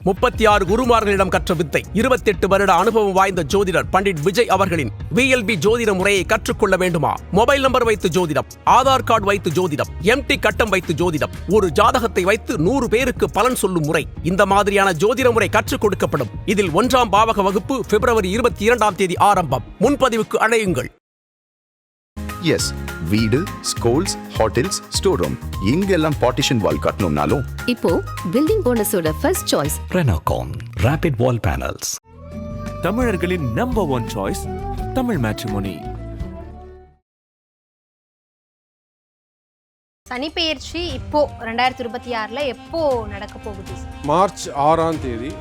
36 குருமார்களிடம் கற்ற வித்தை 28 வருட அனுபவம் வாய்ந்த ஜோதிடர் பண்டிட் விஜய் அவர்களின் VLB ஜோதிட முறையை கற்றுக்கொள்ள வேண்டுமா? மொபைல் நம்பர் வைத்து ஜோதிடம், ஆதார் கார்டு வைத்து ஜோதிடம், எம்டி கட்டம் வைத்து ஜோதிடம், ஒரு ஜாதகத்தை வைத்து 100 பேருக்கு பலன் சொல்லும் முறை. இந்த மாதிரியான ஜோதிட முறை கற்றுக் கொடுக்கப்படும். இதில் 1ஆம் பாவக வகுப்பு பிப்ரவரி 22ஆம் தேதி ஆரம்பம். முன்பதிவுக்கு அழையுங்கள். எஸ், வீடு, ஸ்கூல்ஸ், ஹோட்டல்ஸ், ஸ்டோர் ரூம் இங்கெல்லாம் பார்ட்டிஷன் வால் கட்டணும்னாலும் இப்போ பில்டிங் போனஸோட first choice Renocon Rapid Wall Panels. தமிழர்களின் நம்பர் 1 சாய்ஸ் தமிழ் மேட்ரிமோனி. சனிப்பெயர்ச்சி இப்போ 2026ல எப்போ நடக்க போகுது? மார்ச் 6ஆம் தேதி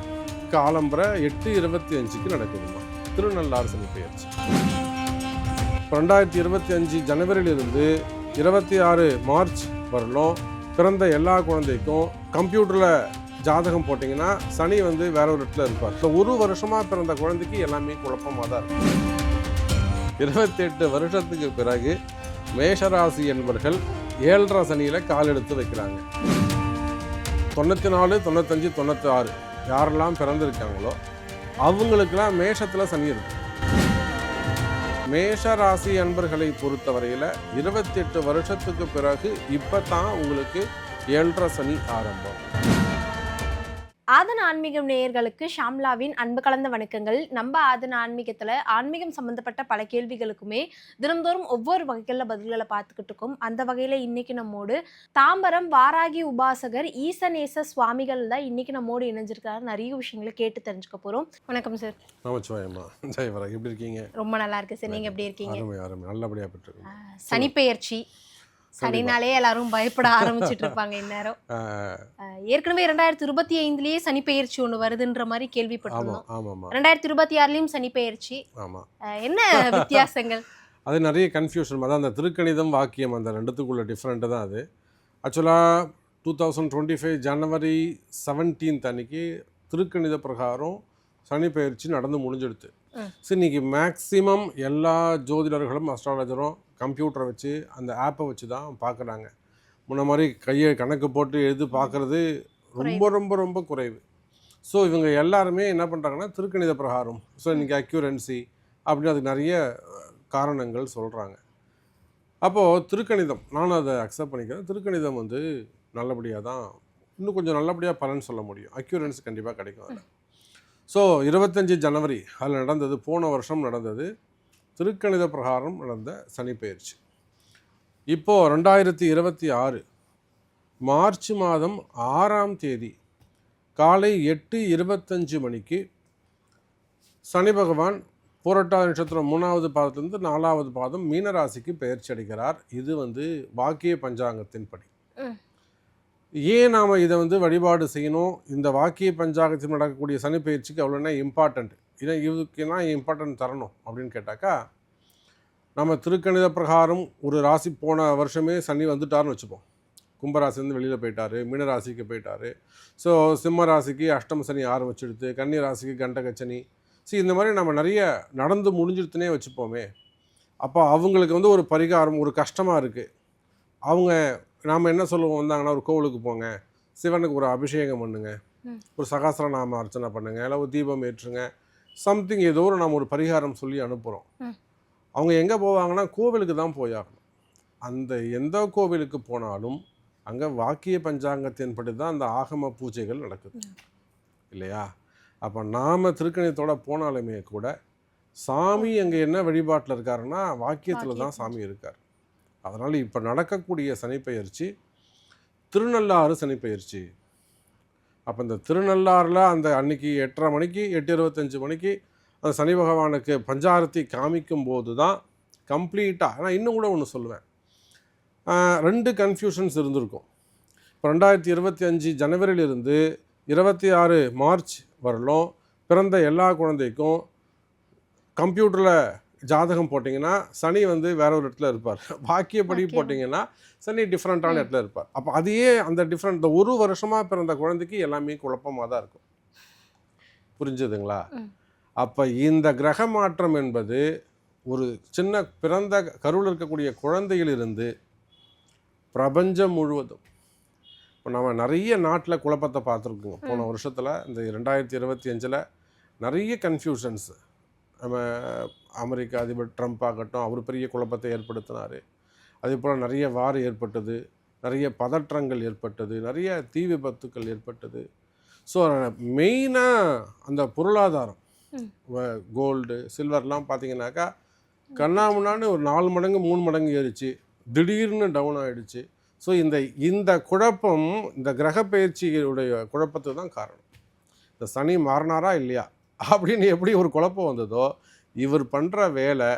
காலம்பரை 8:25க்கு நடக்குதுமா திருநள்ளாறு சனிப்பெயர்ச்சி. 2025 ஜனவரியிலிருந்து 26 மார்ச் வரலும் பிறந்த எல்லா குழந்தைக்கும் கம்ப்யூட்டரில் ஜாதகம் போட்டிங்கன்னா சனி வேற ஒரு இடத்துல இருப்பார். ஸோ ஒரு வருஷமாக பிறந்த குழந்தைக்கு எல்லாமே குழப்பமாக தான் இருக்கும். 28 வருஷத்துக்கு பிறகு மேஷராசி என்பவர்கள் 7.5 சனியில் கால் எடுத்து வைக்கிறாங்க. 94, 95, 96 யாரெல்லாம் பிறந்திருக்காங்களோ அவங்களுக்கெல்லாம் மேஷத்தில் சனி இருக்கு. மேஷராசி அன்பர்களை பொறுத்தவரையில் 28 வருஷத்துக்கு பிறகு இப்போ தான் உங்களுக்கு 7.5 சனி ஆரம்பம். ஆதன ஆன்மீகம் நேயர்களுக்கு ஷாம்லாவின் அன்பு கலந்த வணக்கங்கள். நம்ம ஆதன ஆன்மீகத்தில் ஆன்மீகம் சம்மந்தப்பட்ட பல கேள்விகளுக்குமே தினந்தோறும் ஒவ்வொரு வகைகளில் பதில்களை பார்த்துக்கிட்டு இருக்கோம். அந்த வகையில் இன்னைக்கு நம்மோடு தாம்பரம் வாராகி உபாசகர் ஈசநேச சுவாமிகள் தான் இன்னைக்கு நம்மோடு இணைஞ்சிருக்காரு. நிறைய விஷயங்களை கேட்டு தெரிஞ்சுக்க போகிறோம். வணக்கம் சார். நமச்சிவாயம்மா. ஜெயவரா, எப்படி இருக்கீங்க? ரொம்ப நல்லா இருக்கு சார். நீங்கள் எப்படி இருக்கீங்க? நல்லபடியாக பெற்றிருக்கீங்க. சனிப்பெயர்ச்சி சனினாலே எல்லாரும் பயப்பட ஆரம்பிச்சுட்டு இருப்பாங்க இந்நேரம். ஏற்கனவே 2025லயே சனிப்பெயர்ச்சி ஒண்ணு வருதுன்ற மாதிரி கேள்விப்பட்டிருந்தோம். 2026லயும் சனிப்பெயர்ச்சி. என்ன வித்தியாசங்கள்? அது நிறைய கன்ஃபியூஷன். அதான் அந்த திருக்கணிதம் வாக்கியம் அந்த ரெண்டுத்துக்குள்ள டிஃப்ரெண்ட்டு தான் அது. ஆக்சுவலாக 2025 ஜனவரி 17 அன்னைக்கு திருக்கணித பிரகாரம் சனிப்பெயர்ச்சி நடந்து முடிஞ்சிடுது. சரி, இன்னைக்கு மேக்சிமம் எல்லா ஜோதிடர்களும் அஸ்ட்ராலஜரும் கம்ப்யூட்டரை வச்சு அந்த ஆப்பை வச்சு தான் பார்க்குறாங்க. முன்ன மாதிரி கையை கணக்கு போட்டு எழுது பார்க்குறது ரொம்ப ரொம்ப ரொம்ப குறைவு. ஸோ இவங்க எல்லாருமே என்ன பண்ணுறாங்கன்னா திருக்கணித பிரகாரம். ஸோ இன்றைக்கி அக்யூரன்சி அப்படின்னு அதுக்கு நிறைய காரணங்கள் சொல்கிறாங்க. அப்போது திருக்கணிதம் நானும் அதை அக்செப்ட் பண்ணிக்கிறேன். திருக்கணிதம் நல்லபடியாக தான் இன்னும் கொஞ்சம் நல்லபடியாக பலன் சொல்ல முடியும். அக்யூரன்சி கண்டிப்பாக கிடைக்கும் அதில். ஸோ 25 ஜனவரி அதில் நடந்தது, போன வருஷம் நடந்தது திருக்கணித பிரகாரம் நடந்த சனிப்பெயர்ச்சி. இப்போது 2026 மார்ச் மாதம் 6ஆம் தேதி காலை 8:25 மணிக்கு சனி பகவான் பூரட்டாதி நட்சத்திரம் 3வது பாதத்திலிருந்து 4வது பாதம் மீனராசிக்கு பெயர்ச்சி அடைகிறார். இது வாக்கிய பஞ்சாங்கத்தின்படி. ஏன் நாம் இதை வழிபாடு செய்யணும்? இந்த வாக்கிய பஞ்சாங்கத்தில் நடக்கக்கூடிய சனி பயிற்சிக்கு அவ்வளோனா இம்பார்ட்டண்ட், இதுக்குன்னா இம்பார்ட்டன்ட் தரணும் அப்படின்னு கேட்டாக்கா, நம்ம திருக்கணித பிரகாரம் ஒரு ராசி போன வருஷமே சனி வந்துட்டார்னு வச்சுப்போம். கும்பராசிலேருந்து வெளியில் போயிட்டார், மீனராசிக்கு போயிட்டார். ஸோ சிம்ம ராசிக்கு அஷ்டம சனி ஆரம்பிச்சிடுது, கன்னி ராசிக்கு கண்டகச்சனி. இந்த மாதிரி நம்ம நிறைய நடந்து முடிஞ்சிடுத்துனே வச்சுப்போமே. அப்போ அவங்களுக்கு ஒரு பரிகாரம், ஒரு கஷ்டமாக இருக்குது. அவங்க நாம் என்ன சொல்லுவோம், வந்தாங்கன்னா ஒரு கோவிலுக்கு போங்க, சிவனுக்கு ஒரு அபிஷேகம் பண்ணுங்க, ஒரு சகஸ்ரநாம அர்ச்சனை பண்ணுங்க, இல்லை ஒரு தீபம் ஏற்றுங்க, சம்திங் ஏதோ நாம் ஒரு பரிகாரம் சொல்லி அனுப்புகிறோம். அவங்க எங்கே போவாங்கன்னா கோவிலுக்கு தான் போயாகணும். அந்த எந்த கோவிலுக்கு போனாலும் அங்கே வாக்கிய பஞ்சாங்கத்தின்படி தான் அந்த ஆகம பூஜைகள் நடக்குது இல்லையா? அப்போ நாம் திருக்கணிதத்தோடு போனாலுமே கூட சாமி அங்கே என்ன வழிபாட்டில் இருக்காருன்னா வாக்கியத்தில் தான் சாமி இருக்கார். அதனால் இப்போ நடக்கக்கூடிய சனிப்பெயர்ச்சி திருநள்ளாறு சனிப்பெயர்ச்சி. அப்போ இந்த திருநள்ளாறில் அந்த அன்னைக்கு 8:30 மணிக்கு 8:25 மணிக்கு அந்த சனி பகவானுக்கு பஞ்சாரத்தி காமிக்கும் போது தான் கம்ப்ளீட்டாக. ஆனால் இன்னும் கூட ஒன்று சொல்லுவேன், 2 கன்ஃபியூஷன்ஸ் இருந்திருக்கும். இப்போ 2025 ஜனவரியிலிருந்து 26 மார்ச் வரலும் பிறந்த எல்லா குழந்தைக்கும் கம்ப்யூட்டரில் ஜாதகம் போட்டிங்கன்னா சனி வேற ஒரு இடத்துல இருப்பார். வாக்கியப்படி போட்டிங்கன்னா சனி டிஃப்ரெண்ட்டான இடத்துல இருப்பார். அப்போ அதையே அந்த டிஃப்ரெண்ட் இந்த ஒரு வருஷமாக பிறந்த குழந்தைக்கு எல்லாமே குழப்பமாக தான் இருக்கும். புரிஞ்சுதுங்களா? அப்போ இந்த கிரக மாற்றம் என்பது ஒரு சின்ன பிறந்த கருவில் இருக்கக்கூடிய குழந்தையிலிருந்து பிரபஞ்சம் முழுவதும் இப்போ நம்ம நிறைய நாட்டில் குழப்பத்தை பார்த்துருக்கோங்க போன வருஷத்தில். இந்த 2025 நிறைய கன்ஃபியூஷன்ஸ். நம்ம அமெரிக்க அதிபர் ட்ரம்ப் ஆகட்டும், அவர் பெரிய குழப்பத்தை ஏற்படுத்தினார். அதே போல் நிறைய வார் ஏற்பட்டது, நிறைய பதற்றங்கள் ஏற்பட்டது, நிறைய தீ விபத்துக்கள் ஏற்பட்டது. ஸோ மெயினாக அந்த பொருளாதாரம், கோல்டு சில்வர்லாம் பார்த்தீங்கன்னாக்கா கண்ணாமுன்னான்னு ஒரு 4 மடங்கு 3 மடங்கு ஏறிச்சு, திடீர்னு டவுன் ஆகிடுச்சு. ஸோ இந்த குழப்பம், இந்த கிரக பயிற்சியுடைய குழப்பத்துக்கு தான் காரணம். இந்த சனி மாறினாரா இல்லையா அப்படின்னு எப்படி ஒரு குழப்பம் வந்ததோ, இவர் பண்ணுற வேலை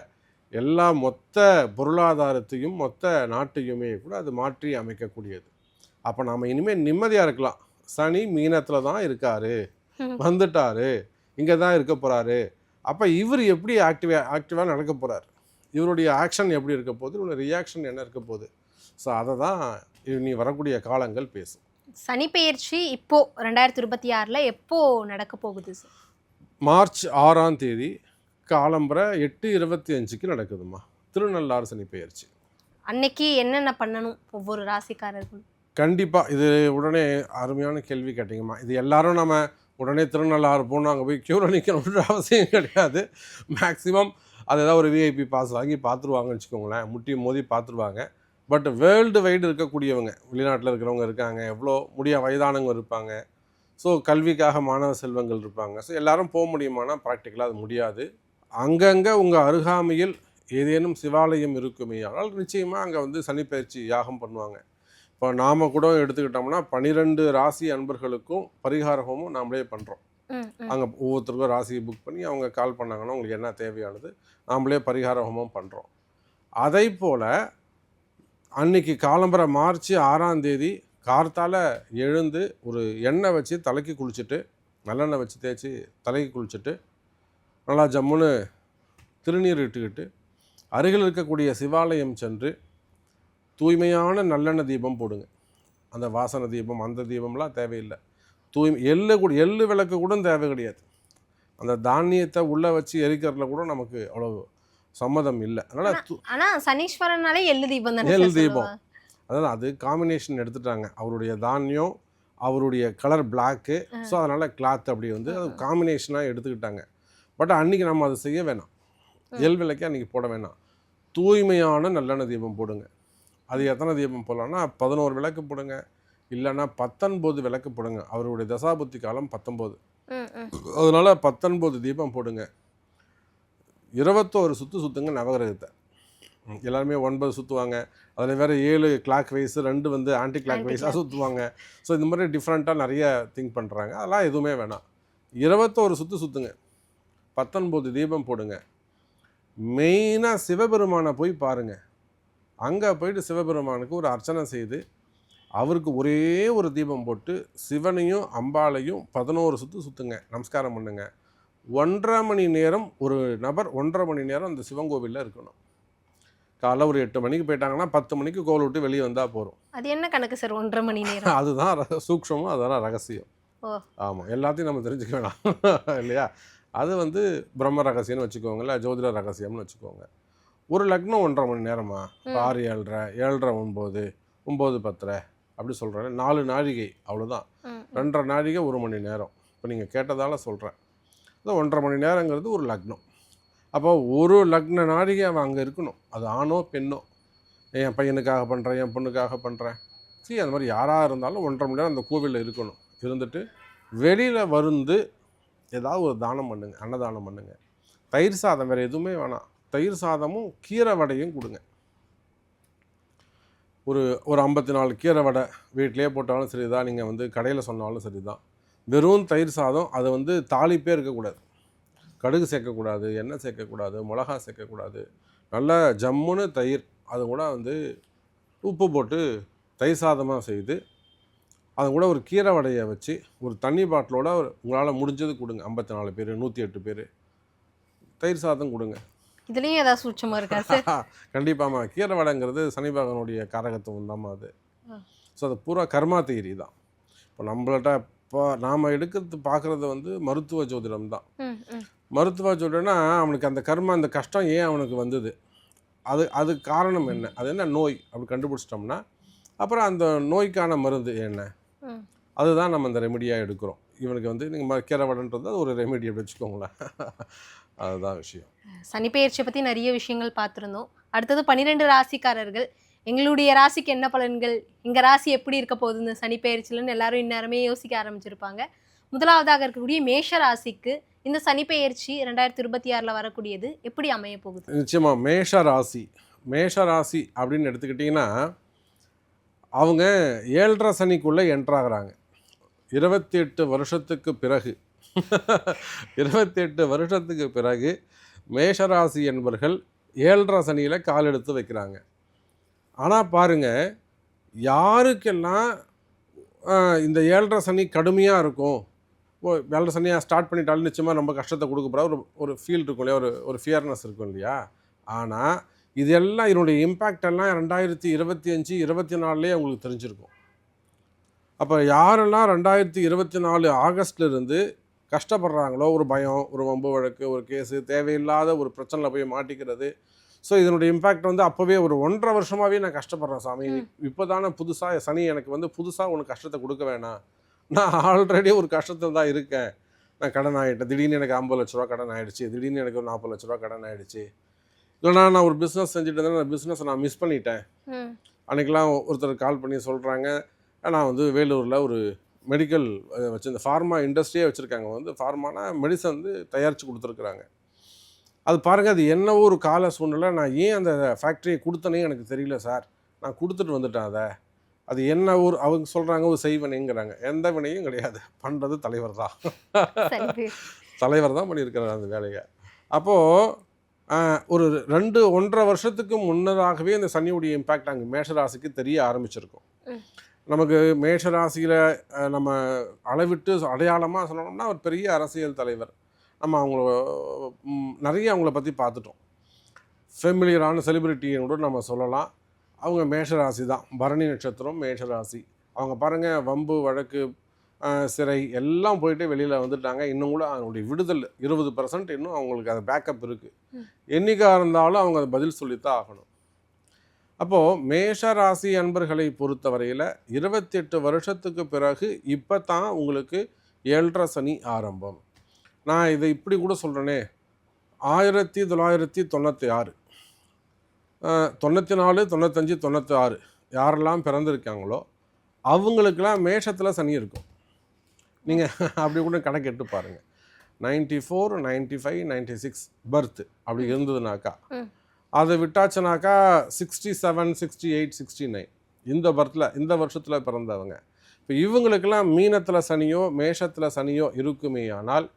எல்லா மொத்த பொருளாதாரத்தையும் மொத்த நாட்டையுமே கூட அது மாற்றி அமைக்கக்கூடியது. அப்போ நாம் இனிமேல் நிம்மதியாக இருக்கலாம். சனி மீனத்தில் தான் இருக்கார், வந்துட்டார், இங்கே தான் இருக்க போகிறாரு. அப்போ இவர் எப்படி ஆக்டிவாக நடக்க போகிறார், இவருடைய ஆக்ஷன் எப்படி இருக்க போகுது, இவருடைய ரியாக்ஷன் என்ன இருக்க போகுது. ஸோ அதை தான் இனி வரக்கூடிய காலங்கள் பேசும். சனி பெயர்ச்சி இப்போ 2026 எப்போ நடக்க போகுது சார்? மார்ச் 6ஆம் தேதி காலம்பரை 8:25 நடக்குதுமா, திருநள்ளாறு சனி பெயர்ச்சி. அன்னைக்கு என்னென்ன பண்ணணும் ஒவ்வொரு ராசிக்காரர்களும்? கண்டிப்பாக இது உடனே அருமையான கேள்வி கேட்டிங்கம்மா. இது எல்லாரும் நம்ம உடனே திருநள்ளாறு போகணும், அங்கே போய் க்யூவில் நிற்கணுன்ற அவசியம் கிடையாது. மேக்ஸிமம் அது ஏதாவது ஒரு விஐபி பாஸ் வாங்கி பார்த்துருவாங்கன்னு வச்சுக்கோங்களேன், முட்டி மோதி பார்த்துருவாங்க. பட் வேர்ல்டு வைடு இருக்கக்கூடியவங்க, வெளிநாட்டில் இருக்கிறவங்க இருக்காங்க, எவ்வளோ வயதானவங்க இருப்பாங்க, ஸோ கல்விக்காக மாணவ செல்வங்கள் இருப்பாங்க. ஸோ எல்லோரும் போக முடியுமானா ப்ராக்டிக்கலாக அது முடியாது. அங்கங்கே உங்கள் அருகாமையில் ஏதேனும் சிவாலயம் இருக்குமே ஆனால் நிச்சயமாக அங்கே வந்து சனிப்பயிற்சி யாகம் பண்ணுவாங்க. இப்போ நாம் கூட எடுத்துக்கிட்டோம்னா 12 ராசி அன்பர்களுக்கும் பரிகார ஹோமம் நாமளே பண்ணுறோம். அங்கே ஒவ்வொருத்தருக்கும் ராசியை புக் பண்ணி அவங்க கால் பண்ணாங்கன்னா உங்களுக்கு என்ன தேவையானது நாமளே பரிகார ஹோமம் பண்ணுறோம். அதை போல் அன்னைக்கு காலம்பரை மார்ச் 6ஆம் தேதி கார்த்தால் எழுந்து ஒரு எண்ணெய் வச்சு தலைக்கு குளிச்சுட்டு, நல்லெண்ணெய் வச்சு தேய்ச்சி தலைக்கு குளிச்சுட்டு, நல்லா ஜம்முன்னு திருநீர் இட்டுக்கிட்டு அருகில் இருக்கக்கூடிய சிவாலயம் சென்று தூய்மையான நல்லெண்ணெய் தீபம் போடுங்க. அந்த வாசனை தீபம் அந்த தீபம்லாம் தேவையில்லை. எள்ளு விளக்கு கூட தேவை கிடையாது. அந்த தானியத்தை உள்ளே வச்சு எரிக்கிறதுல கூட நமக்கு அவ்வளோ சம்மதம் இல்லை. அதனால் ஆனால் சனீஸ்வரனாலே எள்ளு தீபம் தானே? எள்ளு தீபம் அதான் அது காம்பினேஷன் எடுத்துட்டாங்க. அவருடைய தானியம், அவருடைய கலர் பிளாக்கு, ஸோ அதனால் கிளாத் அப்படி வந்து அது காம்பினேஷனாக எடுத்துக்கிட்டாங்க. பட் அன்றைக்கி நம்ம அதை செய்ய வேணாம். எள் விளக்கே அன்றைக்கி போட வேணாம். தூய்மையான நல்லெண்ணெய் தீபம் போடுங்க. அது எத்தனை தீபம் போடலான்னா 11 விளக்கு போடுங்க, இல்லைன்னா 19 விளக்கு போடுங்க. அவருடைய தசாபுத்தி காலம் 19, அதனால் 19 தீபம் போடுங்க. 21 சுற்றுங்க நவகிரகத்தை. எல்லாருமே 9 சுற்றுவாங்க, அதில் வேறு 7 கிளாக் வைஸ், 2 வந்து ஆன்டி கிளாக் வைஸாக சுற்றுவாங்க. ஸோ இந்த மாதிரி டிஃப்ரெண்ட்டாக நிறைய திங்க் பண்ணுறாங்க. அதெல்லாம் எதுவுமே வேணாம். 21 சுற்றுங்க, 19 தீபம் போடுங்க. மெயினாக சிவபெருமானை போய் பாருங்கள். அங்கே போயிட்டு சிவபெருமானுக்கு ஒரு அர்ச்சனை செய்து அவருக்கு ஒரே ஒரு தீபம் போட்டு சிவனையும் அம்பாளையும் 11 சுற்றுங்க, நமஸ்காரம் பண்ணுங்க. 1.5 மணி நேரம் ஒரு நபர் 1.5 மணி நேரம் அந்த சிவங்கோவிலில் இருக்கணும். காலைல ஒரு 8 மணிக்கு போயிட்டாங்கன்னா 10 மணிக்கு கோவில் விட்டு வெளியே வந்தால் போகிறோம். அது என்ன கணக்கு சார் 1.5 மணி நேரம்? அதுதான் சூக்ஷமும், அதுதான் ரகசியம். ஆமாம், எல்லாத்தையும் நம்ம தெரிஞ்சுக்க வேணாம் இல்லையா? அது வந்து பிரம்ம ரகசியம்னு வச்சுக்கோங்க, இல்லை ஜோதிட ரகசியம்னு வச்சுக்கோங்க. ஒரு லக்னம் 1.5 மணி நேரமா, 6 7:30, 7:30 9, 9 10 அப்படி சொல்கிறேன். 4 நாழிகை அவ்வளோதான். 2.5 நாழிகை 1 மணி நேரம். இப்போ நீங்கள் கேட்டதால் சொல்கிறேன். அது 1.5 மணி நேரங்கிறது ஒரு லக்னம். அப்போ ஒரு லக்ன நாழிகை அவன் அங்கே இருக்கணும். அது ஆணோ பெண்ணோ, என் பையனுக்காக பண்ணுறேன், என் பொண்ணுக்காக பண்ணுறேன், சரி அந்த மாதிரி யாராக இருந்தாலும் 1.5 மணி நேரம் அந்த கோவிலில் இருக்கணும். இருந்துட்டு வெளியில் வந்து ஏதாவது ஒரு தானம் பண்ணுங்க, அன்னதானம் பண்ணுங்க. தயிர் சாதம் வேறு எதுவுமே வேணாம். தயிர் சாதமும் கீரை வடையும் கொடுங்க. ஒரு 54 கீரை வடை வீட்டிலே போட்டாலும் சரி தான், நீங்கள் வந்து கடையில் சொன்னாலும் சரி தான். வெறும் தயிர் சாதம், அது வந்து தாளிப்பே இருக்கக்கூடாது. கடுகு சேர்க்கக்கூடாது, எண்ணெய் சேர்க்கக்கூடாது, மிளகா சேர்க்கக்கூடாது. நல்லா ஜம்முன்னு தயிர், அது கூட வந்து உப்பு போட்டு தயிர் சாதமாக செய்து அது கூட ஒரு கீரை வடையை வச்சு ஒரு தண்ணி பாட்டிலோட உங்களால் முடிஞ்சது கொடுங்க. 54 பேர், 108 பேர் தயிர் சாதம் கொடுங்க. இதுலேயும் ஏதாவது சூட்சமாக இருக்கா சார்? கண்டிப்பாம்மா. கீரை வடைங்கிறது சனி பகவானுடைய காரகத்துவம் தான்மா அது. ஸோ அது பூரா கர்மா தியரி தான். இப்போ நம்மள்ட்ட இப்போ நாம் எடுக்கிறது பார்க்குறது வந்து மருத்துவ ஜோதிடம் தான். மருத்துவ ஜோதிடம்னா அவனுக்கு அந்த கர்மா, அந்த கஷ்டம் ஏன் அவனுக்கு வந்தது, அது காரணம் என்ன, அது என்ன நோய் அப்படி கண்டுபிடிச்சிட்டோம்னா அப்புறம் அந்த நோய்க்கான மருந்து என்ன, அதுதான் நம்ம இந்த ரெமெடியாக எடுக்கிறோம். இவனுக்கு வந்து நீங்கள் கீரைவடைன்றது அது ஒரு ரெமெடி அப்படி வச்சுக்கோங்களேன். அதுதான் விஷயம். சனிப்பெயர்ச்சியை பற்றி நிறைய விஷயங்கள் பார்த்துருந்தோம். அடுத்தது 12 ராசிக்காரர்கள், எங்களுடைய ராசிக்கு என்ன பலன்கள், எங்கள் ராசி எப்படி இருக்க போகுது இந்த சனிப்பெயர்ச்சிலன்னு எல்லாரும் இந்நேரமே யோசிக்க ஆரம்பிச்சிருப்பாங்க. முதலாவதாக இருக்கக்கூடிய மேஷ ராசிக்கு இந்த சனிப்பெயர்ச்சி 2026 வரக்கூடியது எப்படி அமைய போகுது? நிச்சயமாக மேஷ ராசி அப்படின்னு எடுத்துக்கிட்டிங்கன்னா அவங்க 7.5 சனிக்குள்ளே என்ட்ராகிறாங்க 28 வருஷத்துக்கு பிறகு. 28 வருஷத்துக்கு பிறகு மேஷராசி என்பவர்கள் 7.5 சனியில் கால் எடுத்து வைக்கிறாங்க. ஆனால் பாருங்கள், யாருக்கெல்லாம் இந்த 7.5 சனி கடுமையாக இருக்கும், 7.5 சனியாக ஸ்டார்ட் பண்ணிட்டாலும் நிச்சயமாக ரொம்ப கஷ்டத்தை கொடுக்க போகிற ஒரு ஃபீல் இருக்கும் இல்லையா, ஒரு ஃபியர்னஸ் இருக்கும் இல்லையா. ஆனால் இதெல்லாம் இதனுடைய இம்பேக்ட் எல்லாம் 2025 24 அவங்களுக்கு தெரிஞ்சிருக்கும். அப்போ யாரெல்லாம் 2024 ஆகஸ்ட்லேருந்து கஷ்டப்படுறாங்களோ, ஒரு பயம், ஒரு வம்பு வழக்கு, ஒரு கேஸு, தேவையில்லாத ஒரு பிரச்சனையில் போய் மாட்டிக்கிறது. ஸோ இதனுடைய இம்பேக்ட் வந்து அப்போவே ஒரு 1.5 வருஷமாகவே நான் கஷ்டப்படுறேன் சாமி, இப்போ தானே புதுசாக சனி எனக்கு வந்து புதுசாக உனக்கு கஷ்டத்தை கொடுக்க வேணாம், நான் ஆல்ரெடி ஒரு கஷ்டத்தில் தான் இருக்கேன், நான் கடன் ஆகிட்டேன், திடீர்னு எனக்கு 50 லட்ச ரூபா கடன் ஆகிடுச்சு, திடீர்னு எனக்கு ஒரு 40 லட்ச ரூபா கடன் ஆகிடுச்சு, இல்லைனா நான் ஒரு பிஸ்னஸ் செஞ்சுட்டு இருந்தேன், அந்த பிஸ்னஸை நான் மிஸ் பண்ணிட்டேன். அன்றைக்கெலாம் ஒருத்தர் கால் பண்ணி சொல்கிறாங்க, நான் வந்து வேலூரில் ஒரு மெடிக்கல் வச்சு இந்த ஃபார்மா இண்டஸ்ட்ரியே வச்சுருக்காங்க, வந்து ஃபார்மானா மெடிசன் வந்து தயாரித்து கொடுத்துருக்குறாங்க. அது பாருங்கள், அது என்னவோ ஒரு கால சூழ்நிலை, நான் ஏன் அந்த ஃபேக்ட்ரியை கொடுத்தனே எனக்கு தெரியல சார், நான் கொடுத்துட்டு வந்துட்டேன். அது என்ன ஒரு அவங்க சொல்கிறாங்க ஒரு செய்வனைங்கிறாங்க. எந்த வினையும் கிடையாது, பண்ணுறது தலைவர் தான். தலைவர் தான் பண்ணியிருக்கிறார் அந்த வேலையை. அப்போது ஒரு 1.5 வருஷத்துக்கு முன்னதாகவே இந்த சனியுடைய இம்பேக்ட் அங்கே மேஷராசிக்கு தெரிய ஆரம்பிச்சிருக்கும். நமக்கு மேஷராசியில் நம்ம அளவிட்டு அடையாளமாக சொன்னோம்னா ஒரு பெரிய அரசியல் தலைவர், நம்ம அவங்கள பற்றி பார்த்துட்டோம். ஃபெமிலியரான செலிபிரிட்டின்னு கூட நம்ம சொல்லலாம். அவங்க மேஷராசி தான், பரணி நட்சத்திரம் மேஷராசி. அவங்க பாருங்கள், வம்பு வழக்கு சிறை எல்லாம் போயிட்டு வெளியில் வந்துட்டாங்க. இன்னும் கூட அவங்களுடைய விடுதல் 20% இன்னும் அவங்களுக்கு அது பேக்கப் இருக்குது. என்றைக்காக இருந்தாலும் அவங்க அதை பதில் சொல்லித்தான் ஆகணும். அப்போது மேஷராசி அன்பர்களை பொறுத்தவரையில் 28 வருஷத்துக்கு பிறகு இப்போ தான் உங்களுக்கு 7.5 சனி ஆரம்பம். நான் இதை இப்படி கூட சொல்கிறேனே, 1996 94 95 96 யாரெல்லாம் பிறந்திருக்காங்களோ அவங்களுக்கெல்லாம் மேஷத்தில் சனி இருக்கும். நீங்கள் அப்படி கூட கணக்கு எட்டு பாருங்கள். 94 95 96 பர்த் அப்படி இருந்ததுனாக்கா, அதை விட்டாச்சுனாக்கா 67 68 69 இந்த வருஷத்தில் பிறந்தவங்க. இப்போ இவங்களுக்கெல்லாம் மீனத்தில் சனியோ மேஷத்தில் சனியோ இருக்குமே ஆனால்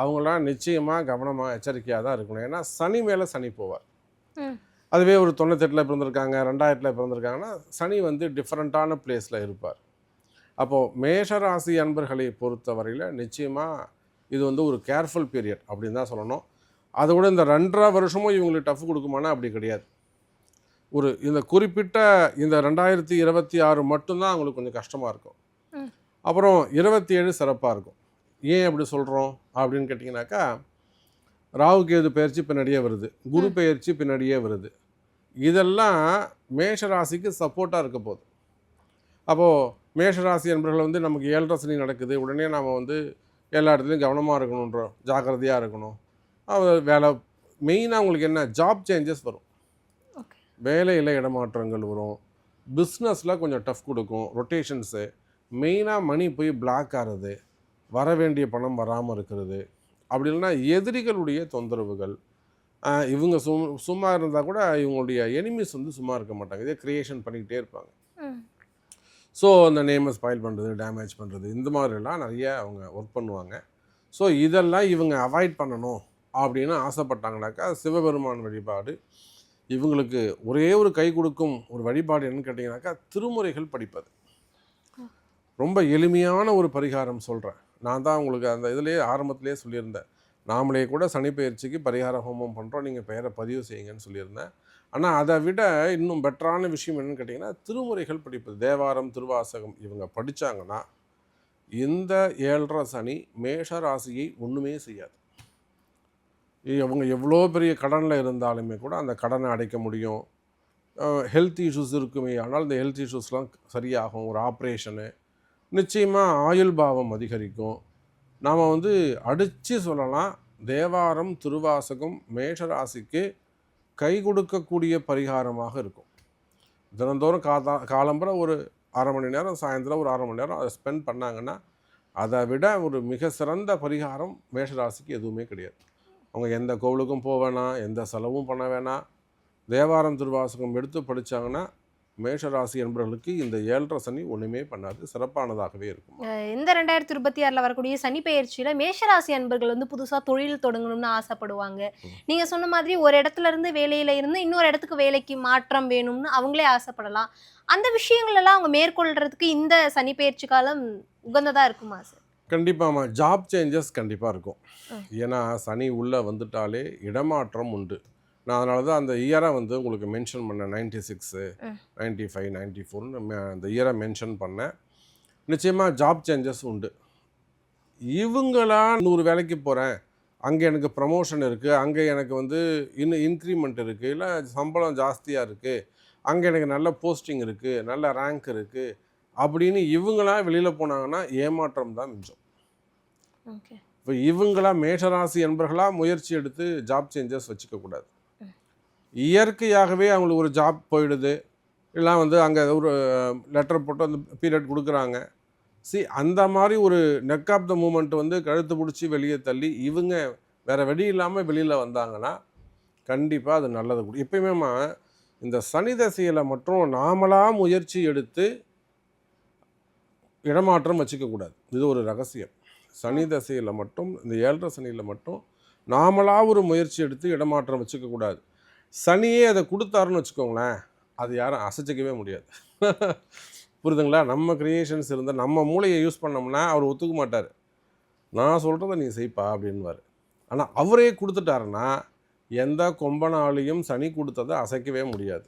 அவங்களாம் நிச்சயமாக கவனமாக எச்சரிக்கையாக தான் இருக்கணும். ஏன்னா சனி மேலே சனி போவார். அதுவே ஒரு 98 பிறந்திருக்காங்க, 2000 பிறந்திருக்காங்கன்னா சனி வந்து டிஃப்ரெண்ட்டான பிளேஸில் இருப்பார். அப்போது மேஷராசி அன்பர்களை பொறுத்தவரையில் நிச்சயமாக இது வந்து ஒரு கேர்ஃபுல் பீரியட் அப்படின்னு தான் சொல்லணும். அதை விட இந்த 2.5 வருஷமும் இவங்களுக்கு டஃப் கொடுக்குமானா அப்படி கிடையாது. இந்த குறிப்பிட்ட இந்த 2026 மட்டும்தான் அவங்களுக்கு கொஞ்சம் கஷ்டமாக இருக்கும். அப்புறம் 27 சிறப்பாக இருக்கும். ஏன் அப்படி சொல்கிறோம் அப்படின்னு கேட்டிங்கனாக்கா, ராகு கேது பெயர்ச்சி பின்னாடியே வருது, குரு பெயர்ச்சி பின்னாடியே வருது. இதெல்லாம் மேஷராசிக்கு சப்போர்ட்டாக இருக்க போகுது. அப்போது மேஷராசி என்பவர்கள் வந்து நமக்கு 7.5 சனி நடக்குது, உடனே நாம் வந்து எல்லா இடத்துலையும் கவனமாக இருக்கணுன்றோம், ஜாக்கிரதையாக இருக்கணும். வேலை மெயினாக உங்களுக்கு என்ன ஜாப் சேஞ்சஸ் வரும், வேலையில் இடமாற்றங்கள் வரும், பிஸ்னஸில் கொஞ்சம் டஃப் கொடுக்கும், ரொட்டேஷன்ஸு, மெயினாக மணி போய் பிளாக் ஆகிறது, வர வேண்டிய பணம் வராமல் இருக்கிறது, அப்படி இல்லைன்னா எதிரிகளுடைய தொந்தரவுகள். இவங்க சும்மா இருந்தால் கூட இவங்களுடைய எனிமீஸ் வந்து சும்மா இருக்க மாட்டாங்க, இதே க்ரியேஷன் பண்ணிக்கிட்டே இருப்பாங்க. ஸோ அந்த நேமை ஸ்பாயில் பண்ணுறது, டேமேஜ் பண்ணுறது, இந்த மாதிரிலாம் நிறைய அவங்க ஒர்க் பண்ணுவாங்க. ஸோ இதெல்லாம் இவங்க அவாய்ட் பண்ணணும் அப்படின்னு ஆசைப்பட்டாங்கனாக்கா சிவபெருமான் வழிபாடு இவங்களுக்கு ஒரே ஒரு கை கொடுக்கும் ஒரு வழிபாடு என்னன்னு கேட்டிங்கனாக்கா திருமுறைகள் படிப்பது. ரொம்ப எளிமையான ஒரு பரிகாரம் சொல்கிறேன். நான் தான் உங்களுக்கு அந்த இதிலே ஆரம்பத்திலே சொல்லியிருந்தேன், நாமளே கூட சனிப்பெயர்ச்சிக்கு பரிகார ஹோமம் பண்ணுறோம், நீங்கள் பெயரை பதிவு செய்யுங்கன்னு சொல்லியிருந்தேன். ஆனால் அதை விட இன்னும் பெட்டரான விஷயம் என்னென்னு கேட்டிங்கன்னா திருமுறைகள் படிப்பது. தேவாரம், திருவாசகம் இவங்க படித்தாங்கன்னா இந்த 7.5 சனி மேஷ ராசியை ஒன்றுமே செய்யாது. அவங்க எவ்வளோ பெரிய கடனில் இருந்தாலுமே கூட அந்த கடனை அடைக்க முடியும். ஹெல்த் இஷ்யூஸ் இருக்குமே ஆனால் இந்த ஹெல்த் இஷ்யூஸ்லாம் சரியாகும். ஒரு ஆப்ரேஷனு, நிச்சயமாக ஆயுள் பாவம் அதிகரிக்கும். நாம் வந்து அடித்து சொல்லலாம், தேவாரம் திருவாசகம் மேஷராசிக்கு கை கொடுக்கக்கூடிய பரிகாரமாக இருக்கும். தினந்தோறும் காலம்புற ஒரு 1/2 மணி நேரம், சாயந்தரம் ஒரு 1/2 மணி நேரம் அதை ஸ்பெண்ட் பண்ணாங்கன்னா அதை விட ஒரு மிக சிறந்த பரிகாரம் மேஷராசிக்கு எதுவுமே கிடையாது. அவங்க எந்த கோவிலுக்கும் போக வேணாம், எந்த செலவும் பண்ண வேணாம். தேவாரம் திருவாசகம் எடுத்து படித்தாங்கன்னா மேஷராசி என்பவர்களுக்கு இந்த 7.5 சனி ஒன்றுமே பண்ணாது, சிறப்பானதாகவே இருக்கும். இந்த 2026 வரக்கூடிய சனி பெயர்ச்சியில் மேஷராசி அன்பர்கள் வந்து புதுசாக தொழில் தொடங்கணும்னு ஆசைப்படுவாங்க. நீங்கள் சொன்ன மாதிரி ஒரு இடத்துல இருந்து வேலையில் இருந்து இன்னொரு இடத்துக்கு வேலைக்கு மாற்றம் வேணும்னு அவங்களே ஆசைப்படலாம். அந்த விஷயங்கள் எல்லாம் அவங்க மேற்கொள்றதுக்கு இந்த சனி பெயர்ச்சி காலம் உகந்ததாக இருக்குமா சார்? கண்டிப்பாக ஜாப் சேஞ்சஸ் கண்டிப்பாக இருக்கும். ஏன்னா சனி உள்ளே வந்துட்டாலே இடமாற்றம் உண்டு. நான் அதனால தான் அந்த இயரை வந்து உங்களுக்கு மென்ஷன் பண்ணேன். 96, 95, 94ன்னு அந்த இயரை மென்ஷன் பண்ணேன். நிச்சயமாக ஜாப் சேஞ்சஸ் உண்டு. இவங்களா 100 வேலைக்கு போகிறேன், அங்கே எனக்கு ப்ரமோஷன் இருக்குது, அங்கே எனக்கு வந்து இன்னும் இன்க்ரிமெண்ட் இருக்குது, இல்லை சம்பளம் ஜாஸ்தியாக இருக்குது, அங்கே எனக்கு நல்ல போஸ்டிங் இருக்குது, நல்ல ரேங்க் இருக்குது அப்படின்னு இவங்களாம் வெளியில் போனாங்கன்னா ஏமாற்றம் தான் மிஞ்சம். இப்போ இவங்களா மேஷராசி என்பவர்களாக முயற்சி எடுத்து ஜாப் சேஞ்சஸ் வச்சுக்கக்கூடாது. இயற்கையாகவே அவங்களுக்கு ஒரு ஜாப் போயிடுது, இல்லை வந்து அங்கே ஒரு லெட்டர் போட்டு அந்த பீரியட் கொடுக்குறாங்க. அந்த மாதிரி ஒரு நெக் ஆஃப் த மூமெண்ட் வந்து கழுத்து பிடிச்சி வெளியே தள்ளி இவங்க வேறு வழி இல்லாமல் வெளியில் வந்தாங்கன்னா கண்டிப்பாக அது நல்லது கூட. எப்பயுமே இந்த சனி தசையில் மட்டும் நாமளாக முயற்சி எடுத்து இடமாற்றம் வச்சுக்கக்கூடாது. இது ஒரு ரகசியம். சனி தசையில் மட்டும், இந்த 7.5 சனியில் மட்டும் நாமளாக ஒரு முயற்சி எடுத்து இடமாற்றம் வச்சுக்கக்கூடாது. சனியே அதை கொடுத்தாருன்னு வச்சுக்கோங்களேன், அது யாரும் அசைச்சிக்கவே முடியாது. புரியுதுங்களா? நம்ம கிரியேஷன்ஸ் இருந்தால் நம்ம மூளையை யூஸ் பண்ணோம்னா அவர் ஒத்துக்க மாட்டார். நான் சொல்கிறத நீ செய்ப்பா அப்படின்வார். ஆனால் அவரே கொடுத்துட்டாருன்னா எந்த கொம்பனாலையும் சனி கொடுத்ததை அசைக்கவே முடியாது.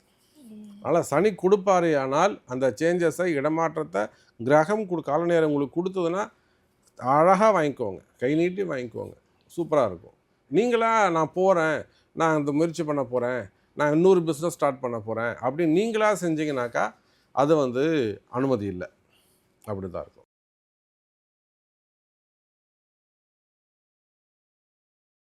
ஆனால் சனி கொடுப்பாரே, ஆனால் அந்த சேஞ்சஸை இடமாற்றத்தை கிரகம் கால நேரம் உங்களுக்கு கொடுத்ததுன்னா அழகாக வாங்கிக்கோங்க, கை நீட்டி வாங்கிக்கோங்க, சூப்பராக இருக்கும். நீங்களா நான் போகிறேன், நான் இந்த முயற்சி பண்ண போகிறேன், நான் இன்னொரு பிஸ்னஸ் ஸ்டார்ட் பண்ண போகிறேன் அப்படின்னு நீங்களாக செஞ்சீங்கன்னாக்கா அது வந்து அனுமதி இல்லை. அப்படி தான் இருக்கும்.